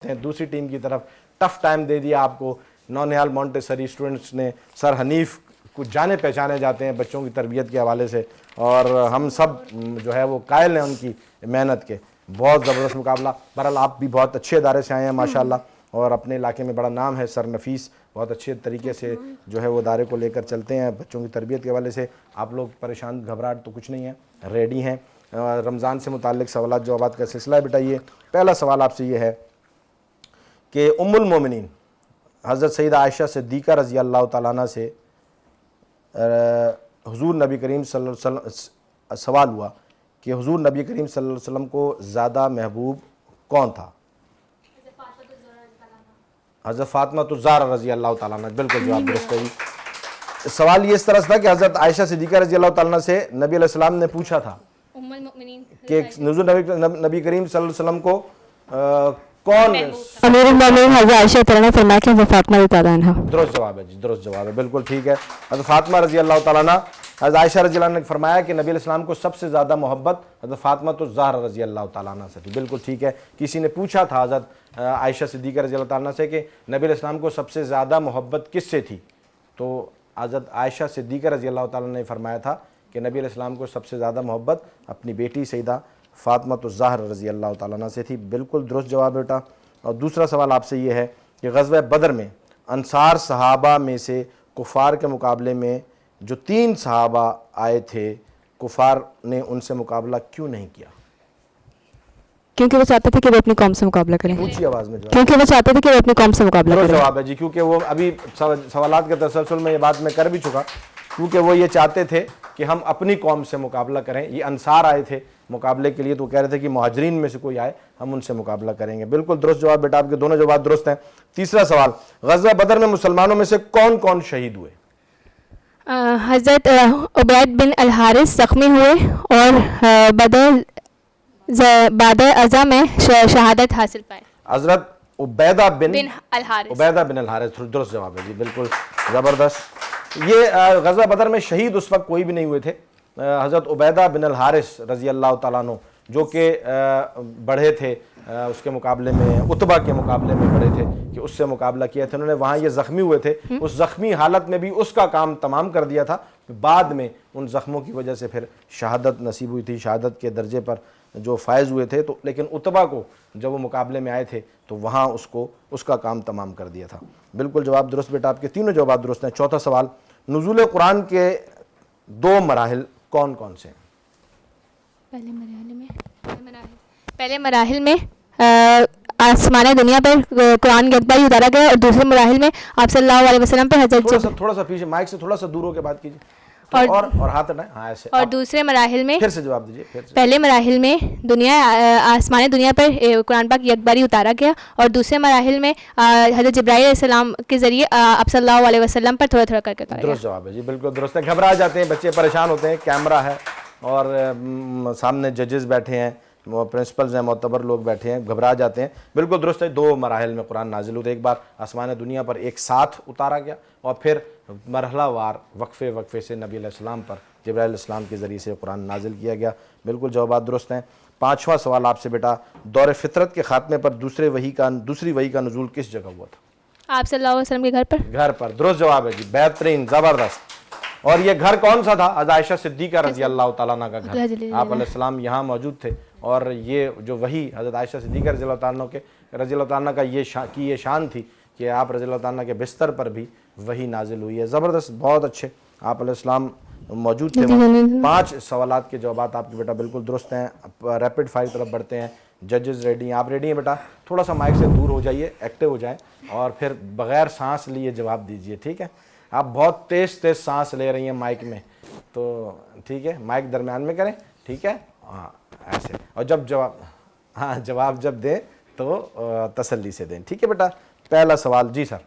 دوسری ٹیم کی طرف ٹف ٹائم دے دیا آپ کو. نونہال مونٹیسری اسٹوڈنٹس نے سر حنیف کو جانے پہچانے جاتے ہیں بچوں کی تربیت کے حوالے سے, اور ہم سب جو ہے وہ قائل ہیں ان کی محنت کے. بہت زبردست مقابلہ. بہرحال آپ بھی بہت اچھے ادارے سے آئے ہیں ماشاءاللہ, اور اپنے علاقے میں بڑا نام ہے. سر نفیس بہت اچھے طریقے سے جو ہے وہ ادارے کو لے کر چلتے ہیں بچوں کی تربیت کے حوالے سے. آپ لوگ پریشان گھبراہٹ تو کچھ نہیں ہے, ریڈی ہیں. رمضان سے متعلق سوالات جوابات کا سلسلہ ہے بیٹا. یہ پہلا سوال آپ سے یہ ہے کہ ام المومنین حضرت سیدہ عائشہ صدیقہ رضی اللہ تعالیٰ عنہ سے حضور نبی کریم صلی اللہ علیہ وسلم سوال ہوا کہ حضور نبی کریم صلی اللہ علیہ وسلم کو زیادہ محبوب کون تھا؟ حضرت فاطمہ الزہرا رضی اللہ تعالیٰ عنہ. بالکل جواب درست ہے جی. سوال یہ اس طرح تھا کہ حضرت عائشہ صدیقہ رضی اللہ تعالیٰ عنہ سے نبی علیہ السلام نے پوچھا تھا کہ حضور نبی کریم صلی اللہ علیہ وسلم کو کون امیر المومنین حضرت عائشہ تعالیٰ نے فرمایا کہ حضرت فاطمہ رضی اللہ عنہا. درست جواب ہے جی, درست جواب ہے, بالکل ٹھیک ہے. حضرت فاطمہ رضی اللہ تعالیٰ عنہ حضرت عائشہ رضی اللہ عنہ نے فرمایا کہ نبی علیہ السلام کو سب سے زیادہ محبت حضرت فاطمہ الزہرا رضی اللہ تعالیٰ عنہ سے تھی. بالکل ٹھیک ہے. کسی نے پوچھا تھا حضرت عائشہ صدیقہ رضی اللہ تعالیٰ عنہ سے کہ نبی علیہ السلام کو سب سے زیادہ محبت کس سے تھی, تو حضرت عائشہ صدیقہ رضی اللہ تعالیٰ عنہ نے فرمایا تھا کہ نبی علیہ السلام کو سب سے زیادہ محبت اپنی بیٹی سیدہ فاطمہ الزہرا رضی اللہ تعالیٰ عنہ سے تھی. بالکل درست جواب بیٹا. اور دوسرا سوال آپ سے یہ ہے کہ غزوہ بدر میں انصار صحابہ میں سے کفار کے مقابلے میں جو 3 صحابہ آئے تھے, کفار نے ان سے مقابلہ کیوں نہیں کیا؟ کیونکہ وہ چاہتے تھے کہ وہ اپنی قوم سے مقابلہ کریں. اونچی آواز میں جواب. کیونکہ وہ چاہتے تھے کہ وہ اپنی قوم سے مقابلہ کریں. جواب ہے جی, کیونکہ وہ ابھی سوالات کے تسلسل میں یہ بات میں کر بھی چکا, کیونکہ وہ یہ چاہتے تھے کہ ہم اپنی قوم سے مقابلہ کریں. یہ انصار آئے تھے مقابلے کے لیے, تو کہہ رہے تھے کہ مہاجرین میں سے کوئی آئے ہم ان سے مقابلہ کریں گے. بالکل درست جواب بیٹا, آپ کے دونوں جواب درست ہیں. تیسرا سوال, غزوہ بدر میں مسلمانوں میں سے کون کون شہید ہوئے؟ حضرت عبید بن الحارث زخمی ہوئے اور بعد ازا میں شہادت حاصل پائے. حضرت عبیدہ بن الحارث. درست جواب ہے جی, بالکل زبردست. یہ غزوہ بدر میں شہید اس وقت کوئی بھی نہیں ہوئے تھے. حضرت عبیدہ بن الحارث رضی اللہ تعالیٰ عنہ جو کہ بڑھے تھے اس کے مقابلے میں, عتبہ کے مقابلے میں بڑھے تھے کہ اس سے مقابلہ کیا تھا. انہوں نے وہاں یہ زخمی ہوئے تھے, اس زخمی حالت میں بھی اس کا کام تمام کر دیا تھا. بعد میں ان زخموں کی وجہ سے پھر شہادت نصیب ہوئی تھی, شہادت کے درجے پر جو فائز ہوئے تھے. تو لیکن عتبہ کو جب وہ مقابلے میں آئے تھے تو وہاں اس کا کام تمام کر دیا تھا. بالکل جواب درست بیٹا, آپ کے تینوں جوابات درست ہیں. چوتھا سوال, نزول قرآن کے 2 مراحل کون کون سے ہیں؟ پہلے مراحل میں آسمان دنیا پر قرآن ایک بار اتارا گیا, اور دوسرے مراحل میں آپ صلی اللہ علیہ وسلم پر حضرت تھوڑا سا پیچھے مائک سے تھوڑا سا دور ہو کے بات کیجیے, اور ہاتھ ہٹائیں. ہاں ایسے. اور دوسرے مراحل میں پھر سے جواب دیجیے. پہلے مراحل میں آسمان دنیا پر قرآن پاک ایک بار اتارا گیا, اور دوسرے مراحل میں حضرت جبرائیل علیہ السلام کے ذریعے آپ صلی اللہ علیہ وسلم پر تھوڑا تھوڑا کر کے اتارا گیا. درست جواب ہے جی, بالکل درست ہے. گھبرا جاتے ہیں بچے, پریشان ہوتے ہیں, کیمرہ ہے اور سامنے ججز بیٹھے ہیں, پرنسپلز ہیں, معتبر لوگ بیٹھے ہیں, گھبرا جاتے ہیں. بالکل درست ہے. 2 مراحل میں قرآن نازل ہوتے. ایک بار آسمان دنیا پر ایک ساتھ اتارا گیا, اور پھر مرحلہ وار وقفے سے نبی علیہ السلام پر جبرائیل علیہ السلام کے ذریعے سے قرآن نازل کیا گیا. بالکل جوابات درست ہیں. 5واں سوال آپ سے بیٹا, دور فطرت کے خاتمے پر دوسری وحی کا نزول کس جگہ ہوا تھا؟ آپ صلی اللہ علیہ وسلم کے گھر پر. درست جواب ہے جی, بہترین, زبردست. اور یہ گھر کون سا تھا؟ حضرت عائشہ صدیقہ رضی اللہ تعالیٰ عنہ کا گھر. آپ علیہ السلام یہاں موجود تھے, اور یہ جو وحی حضرت عائشہ صدیقہ رضی اللہ تعالیٰ عنہ کا یہ شان تھی کہ آپ رضی اللہ تعالیٰ عنہ کے بستر پر بھی وحی نازل ہوئی ہے. زبردست, بہت اچھے. آپ علیہ السلام موجود تھے. 5 سوالات کے جوابات آپ کے بیٹا بالکل درست ہیں. ریپڈ فائر طرف بڑھتے ہیں. ججز ریڈی ہیں, آپ ریڈی ہیں بیٹا؟ تھوڑا سا مائک سے دور ہو جائیے, ایکٹیو ہو جائیں, اور پھر بغیر سانس لیے جواب دیجئے, ٹھیک ہے؟ آپ بہت تیز سانس لے رہی ہیں مائک میں, تو ٹھیک ہے, مائک درمیان میں کریں, ٹھیک ہے؟ ہاں ایسے. اور جواب جب دیں تو تسلی سے دیں, ٹھیک ہے بیٹا؟ پہلا سوال جی سر,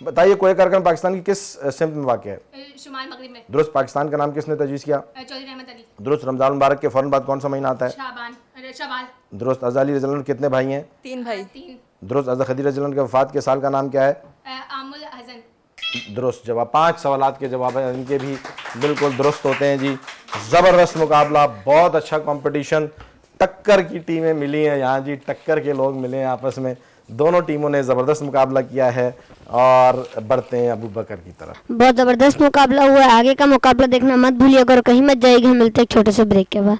بتائیے کوہ قرقم پاکستان کی کس سمت میں واقع ہے؟ شمال مغرب میں. درست. پاکستان کا نام کس نے تجویز کیا؟ چودھری رحمت علی. درست. رمضان المبارک کے فوراً بعد کون سا مہینہ آتا ہے؟ شعبان. درست. حضرت علی رضی اللہ عنہ کتنے بھائی ہیں؟ 3 بھائی. درست. حضرت خدیجہ رضی اللہ عنہ کے وفات کے سال کا نام کیا ہے؟ عام الحزن. درست جواب. 5 سوالات کے جواب ہیں, ان کے بھی بالکل درست ہوتے ہیں جی. زبردست مقابلہ, بہت اچھا کمپٹیشن. ٹکر کی ٹیمیں ملی ہیں یہاں جی, ٹکر کے لوگ ملے ہیں آپس میں. دونوں ٹیموں نے زبردست مقابلہ کیا ہے اور بڑھتے ہیں ابو بکر کی طرف. بہت زبردست مقابلہ ہوا ہے. آگے کا مقابلہ دیکھنا مت بھولیے گا اور کہیں مت جائے گی. ہم ملتے ہیں ایک چھوٹے سے بریک کے بعد.